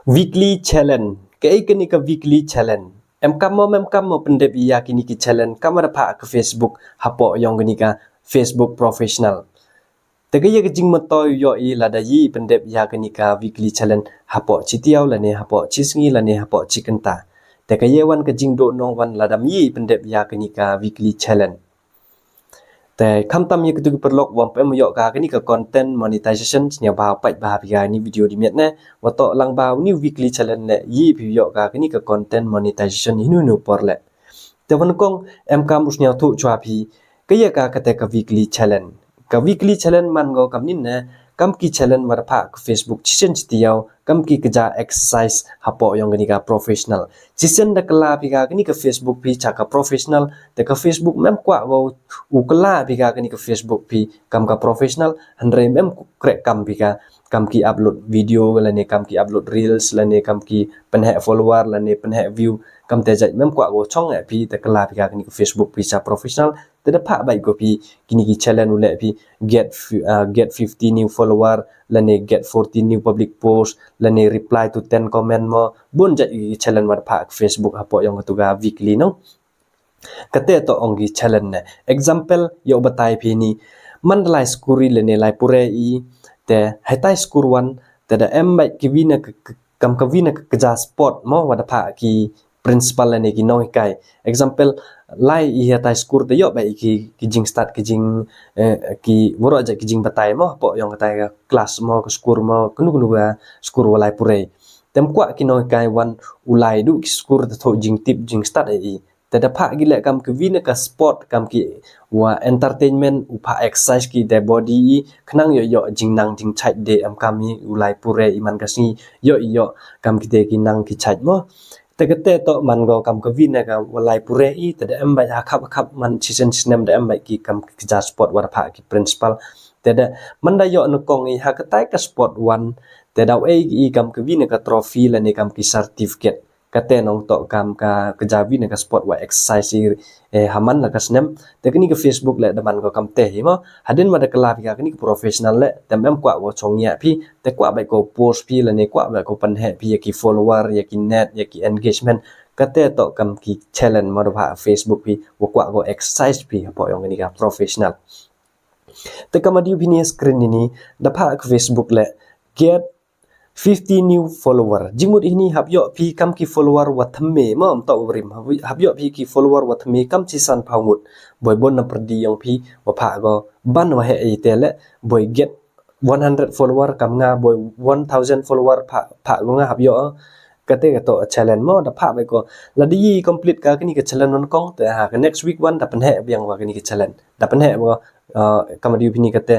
Weekly challenge. Kaya kini ke weekly challenge. Em kamu pendep iya kini ki challenge kamu dapat ke Facebook hapo yang kini ka Facebook professional. Tegaya kejing metoy yo I lada yi pendep iya kini ka weekly challenge hapo citiau lane hapo cisngi lane hapo cikenta. Tegaya wan kejing do nong wan ladam yi pendep iya kini ka weekly challenge.แต่คำตำยังคือperlu wang pem yok ka ni ka content monetization nya ba pai ba pi ni video di met ne wa to lang ba ni weekly challenge ne yi pi yok ka ni ka content monetization inu nu por le te wan kong em kam us nya thu chwa pi ka ye ka te ka weekly challenge man go kam nin ne kam ki challenge war pha ka Facebook chichen chitiao kam ki keja exercise hapo yang ni ka professional chichen da kala pi ka ni ka Facebook pi cha ka professional te ka Facebook mem kwa go ukla pi ka ni ka Facebook pi kam ka professional andre mem krek kam pi ka kam ki upload video la ne kam ki upload reels la ne kam ki penhe follower la ne penhe view kam te jai mem kwa go chong e pi te kala pi ka ni ka Facebook pi cha professional te da pha bai go pi kini ki challenge ule pi get 50 new follower la ne get 14 new public post la ne reply to 10 comment mo bon jai challenge war pha Facebook hapo yang tu ga weekly no kate to ongi challenge ne example yo batai pi ni man lai skuri le ne lai pure I te haitai skur wan te da em bai ki vina kam ka vina ka ja sport mo wada pha ki principal le ne ki noi kai example lai I haitai skur te yo bai ki jing start ki jing ki woro ja ki jing batai mo po yang batai kelas mo ke skur mo kunu ga skur walai pure tem kwa ki noi kai wan ulai du ki skur te tho jing tip jing start Iแต่พะกิเลกำคือวินกับสปอร์ตกำคือว่าเอนเตอร์เทนเมนต์อุปะเอ็กซ์ไซส์กีแต่บอดี้ขนังเยอะๆจิงนังจิงใช้เดอมกำมีอุไลปูเรอิมันก็สิเยอะๆกำคือเดกินังกิใช้มั้งแต่ก็แต่ต่อมันก็กำคือวินกับอุไลปูเรอีแต่เดอมไปหาขับมันชิเซนชินเนมเดอมไปกีกำคือจ่าสปอร์ตวัดพะกี principal แต่เดมันได้เยอะนกองอีหากระต่ายกับสปอร์ตวันแต่ดาวอีกำคือวินกับทรอฟี่และในกำคือ certificate kate nong to kam ka kejawi na ka sport wa exercise haman la ka snem te kini ka Facebook le daman ko kam te hi mo hadin ma da kala pi ka kini professional le temem kwa wo chongya pi te kwa bai ko post pi la ne kwa bai ko pan he pi ki follower ya ki net ya ki engagement kate to kam ki challenge ma da Facebook pi wo kwa ko exercise pi po yong ni ka professional te kamadi pi ni screen ni da pha Facebook le get 50 new follower jimut ini habyo pi kam ki follower wathamme mom to rim habyo pi ki follower wathamme kam chisan phawmut boy bon na perdi yang pi wa pha go ban wa he tele boy get 100 follower kam nga boy 1000 follower pha go nga habyo kate ka to challenge mo da pha bai ko la di complete ka kini ka challenge non kong te ha next week one da pen he biang wa kini ka challenge da pen he go kamadi pi ni kate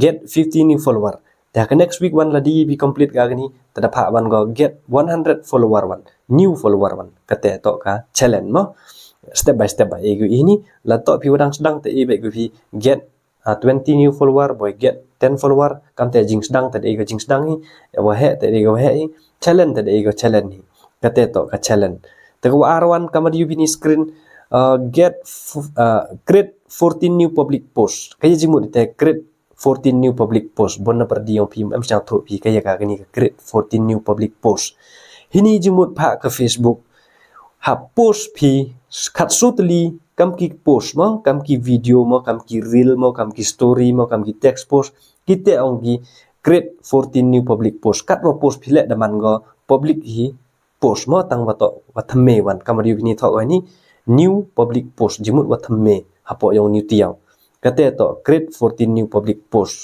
get 50 new followerแต่ก็ next week one ละดี be complete กากันนี้แต่ถ้าวันก็ get 100 follower one new follower one ก็แต่ต่อก็ challenge มั้ง step by step เองini แล้วต่อพี่วันsedang แต่อีแบบพี่ get 20 new follower boy get 10 follower คำแต่จริงsedang แต่เองก็จริงsedang นี่ว่าเหแต่เองก็เห challenge แต่เองก็ challenge นี่ก็แต่ต่อก็ challenge แต่ก็ว่า R1 คำว่า อยู่ที่ screen get create 14 new public post ก็ยังจมูกแต่ create 14 new public post bona perdi yang pi am sang tho pi kaya ka ni create 14 new public post hini jumut pha ka Facebook ha post pi khat sutli kam ki post mo kam ki video mo kam ki reel mo kam ki story mo kam ki text post kite ong ki create 14 new public post kat wa post pi le daman go public hi post mo tang wa to wa thamme wan kamari ni tho wa ni new public post jumut wa thamme hapo yang new tiao kate to create 14 new public post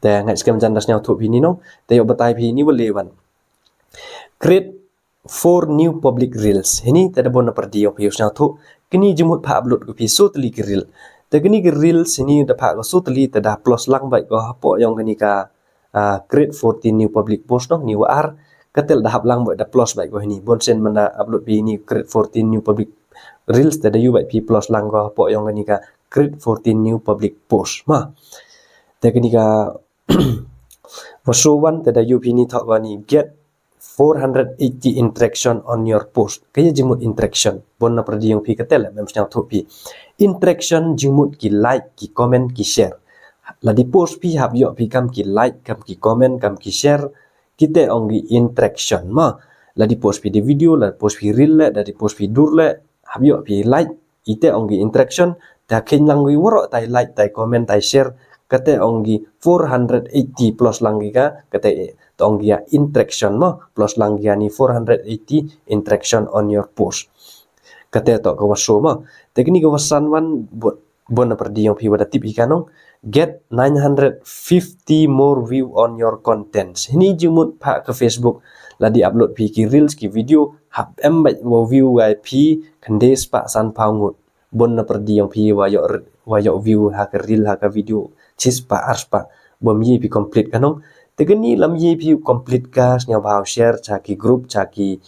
แต่ไงสแกมจันดัสแนวถูกพีนี้เนาะแต่ยกบัตายพีนี้ว่าเลวัน create 4 new public reels เห็นนี่แต่ดับบนประเดี๋ยวพีแนวถูกก็นี่จมุดภาพหลุดกับพีสุดลีก reel แต่ก็นี่ก็ reels นี่ดับภาพก็สุดลีแต่ดับ plus ลังใบก็พอยองกันนี่ก็ create 14 new public post เนาะนี่ว่า r ก็เตลดับลังใบดับ plus ใบก็เห็นนี่บนเส้นมันอัพโหลดพีนี่ create 14 new public reels แต่ได้อยู่ใบพี plus ลังก็พอยองกันนี่ก็create 14 new public post มาแต่ก็นี่ก็ว่าโชว์วันแต่ได้อยู่พีนี่ทว่านี่ get 480 interaction on your post ก็ยังจมุด interaction บนนับประเดี๋ยวพีก็เตะแหละแบบนี้ถูกพี interaction จมุดกี่ like กี่ comment กี่ share แล้วที่ post พีหับเยอะพีคำกี่ like คำกี่ comment คำกี่ share kita onggi interaction ma la di post pi di video la post pi reel la dari post pi dur la habyo pi like ite onggi interaction ta ken langwi woro tai like tai comment tai share kate onggi 480 plus langgi ka kate onggi ya interaction ma plus langgi ni 480 interaction on your post kate to ka waso ma teknik wasan wan bona perdi yang pi wada tip ikanong get 950 more view on your contents. Ini jumut pak ke Facebook la di upload pi ki reels ki video hab embat wo view gai pi kendes pak san paungut. Bon na perdi yang pi wayok view ha ke reel ha ke video cis pak ars pak bom ye pi complete kanong. Tegeni lam ye pi complete ka nya bau share caki group caki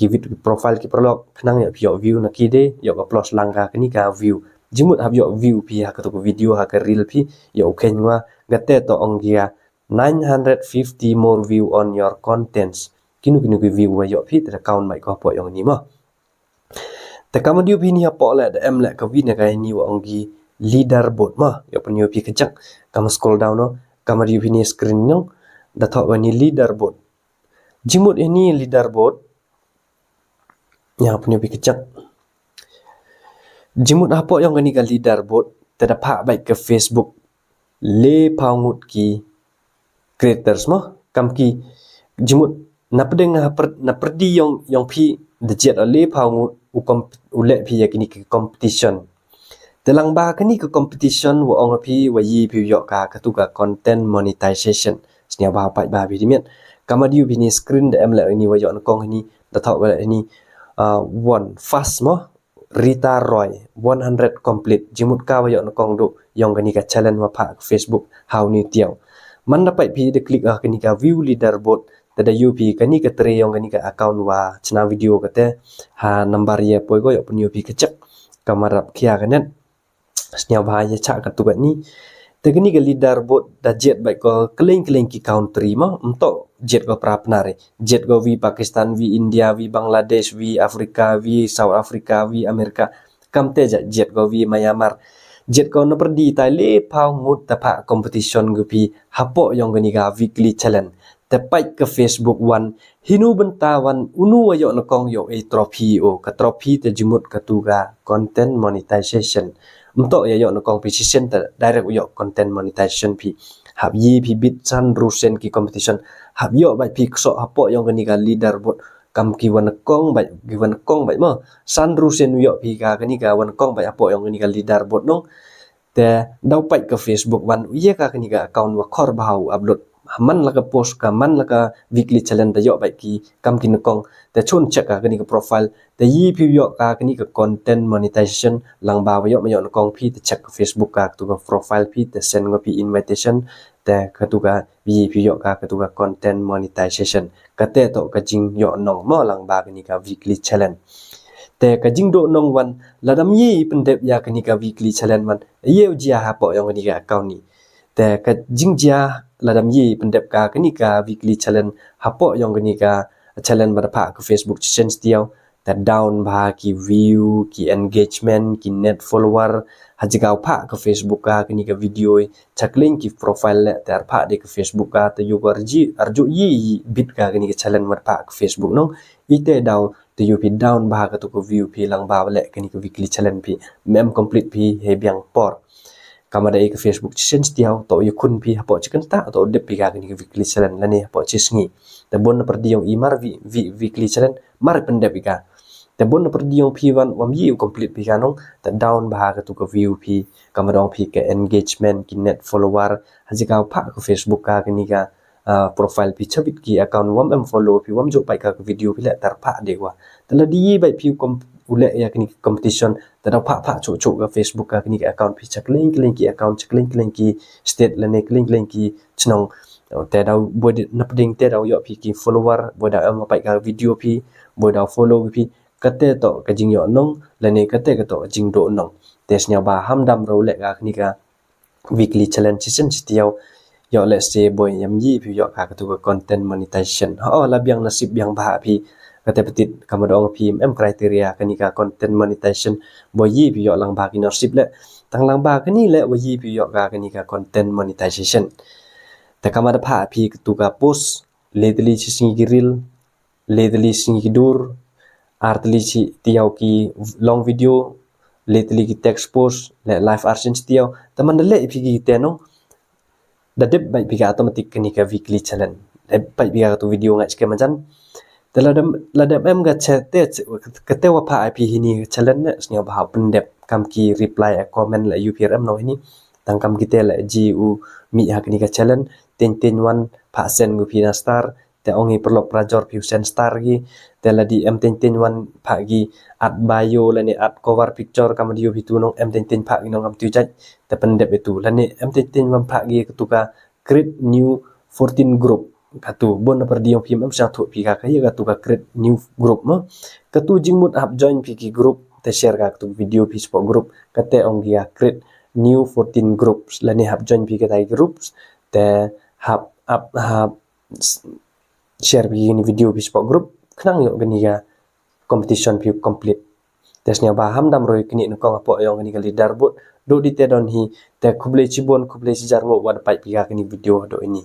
video profile ki perlok kenang ya pi view na kide yo upload langka kini ka view jimut hab yo view pi ha ketu video ha ke reel pi yo ken wa gate to onggia 950 more view on your contents kinu view wa yo pi ter account mai ko po yong ni ma te kam dia pi ni apo la da em la ka vi na ka ni wa onggi leaderboard ma yo pen yo pi kejak kam scroll down no kam dia pi ni screen no da to wa ni leaderboard jimut ini leaderboard ya pen yo pi kejak jimut apa yang gani ka leaderboard terdapat baik ke Facebook le paungut ki creators mo kam ki jimut na pedeng na perdi yang pi dejet le paungut ulek pi yakini ke competition telang ba kani ke competition wo ong pi wa yi pi yo ka ketuga content monetization snya ba pai ba bi dimian kama diu bini screen da em la ini wa yo kong ni da thok wa ini one fast mo Rita Roy 100 complete jimut ka wa yo kong du yang gani ka challenge wa pa Facebook how ni tiao man dapat pi de click kani ka view leaderboard tada UP kani ka tre yang gani ka account wa chna video kate ha number ye poi go yo pun UP kecek kamarap kia kanen snya bahaya cak ka tu ni tegani ka leaderboard da jet baik ko keleng ki country ma untuk jet ko prapnare jet go vi Pakistan vi India vi Bangladesh vi Afrika vi South Africa vi Amerika kam te jet go vi Myanmar jet ko no perdi tale paungut tapa competition gupi hapo yang gani ga weekly challenge tepai ke Facebook wan hinu bentawan unu ayo no kong yo trophy o ka trophy te jumut katuga content monetization untuk ya yo no competition direct yo content monetization pi hab yi pi bit san rusen ki competition hab yo bai pi so hapo yang gani ga leaderboard kam ki wan kong bai ma san rusen yo pi ga gani ga wan kong bai hapo yang gani ga leaderboard nong te dau pai ke Facebook wan ye ka gani ga account wa khor bau upload man laka post ka man laka weekly challenge da yo bai ki kam ki kong te chun check ka gani ka profile te yi pi yo ka gani ka content monetization lang ba yo ma yo kong pi te check ka Facebook ka tu ka profile pi te send ngo pi invitation te ka tu ka yi pi yo ka tu ka content monetization ka te to ka jing yo nong mo lang ba gani ka weekly challenge te ka jing do nong wan ladam yi pendep ya gani ka weekly challenge man ye ujia ha po yang gani ka account ni te ka jing jia ladam yi pendep ka kini ka weekly challenge hapo yang gani ka challenge pada pak ke Facebook challenge tiao ta down ba ki view ki engagement ki net follower haji ka pak ke Facebook ka kini ka video chakling ki profile le tar pak de ke Facebook ka ta yu arju yi bit ka kini ka challenge pada pak ke Facebook no ite daw to you pi down ba ka to ko view pi lang ba le kini ka weekly challenge pi mem complete pi he biang por kamada ke Facebook challenge tiao to yu kun pi hapo chicken ta to de pi ka ni weekly challenge la ni hapo chisngi te bon perdi yang imar weekly challenge mar pende pi ka te bon perdi yang pi wan wam yi complete pi ka nong te down ba ka tu ko view pi kamada pi ke engagement ki net follower haji ka pa ko Facebook ka ni ka profile pi chabit ki account wam follow pi wam jo pai ka video pi la tar pa de wa te la di bai pi ule ya kini competition tada pak cuk ke Facebook ka kini account pi cak link ki account cak link ki state la nek link ki chnong te dau boy na peding te dau yo pi ki follower boy da am pai ka video pi boy da follow pi kate to ka jing yo nong la ne kate ka to jing do nong tes nya ba ham dam ro le ka kini ka weekly challenge season tiao yo let's say boy yam yi pi yo ka tu content monetization oh la biang nasib biang ba pi kata petit kamu dong PMM kriteria kanika content monetization boyi pi yo lang ba kinarship le tang lang ba kani le boyi pi yo ka kanika content monetization แต่kama da pha phi ketuka post ledli chi singi reel ledli singi dur artli chi tiau ki long video ledli ki text post le live arsenal tiau taman le phi ki tenong da dep bai phi automatic kini ka weekly challenge le bai phi ka tu video ngai ske majan te ladam em ga chete kete wa pha ip hini challenge ne snya ba pen dep kam ki reply a comment la uprm no hini tang kam ki te la gu mi ha kini ka challenge ten wan pha sen gu phi na star te ongi perlok prajor phi sen star gi te la di em ten wan pha gi at bio la ne at cover picture kam di phi tu no em ten pha gi no kam tu jaj te pen dep itu la ne em ten wan pha gi ketuka create new 14 group katu bon per diong phim em sa thu pi ka kai ka tu ka create new group mo katu jingmut up join pi ki group te share ka tu video pi spot group kate ong gia create new 14 groups la ni up join pi ka tai groups te have share pi ni video pi spot group knang yo gani ga competition pi complete tesnya ba ham dam roi kini no kong apo yong ni ka leader bot do di te don hi te khuble chi bon khuble chi jar mo wad pai pi ka ni video do ini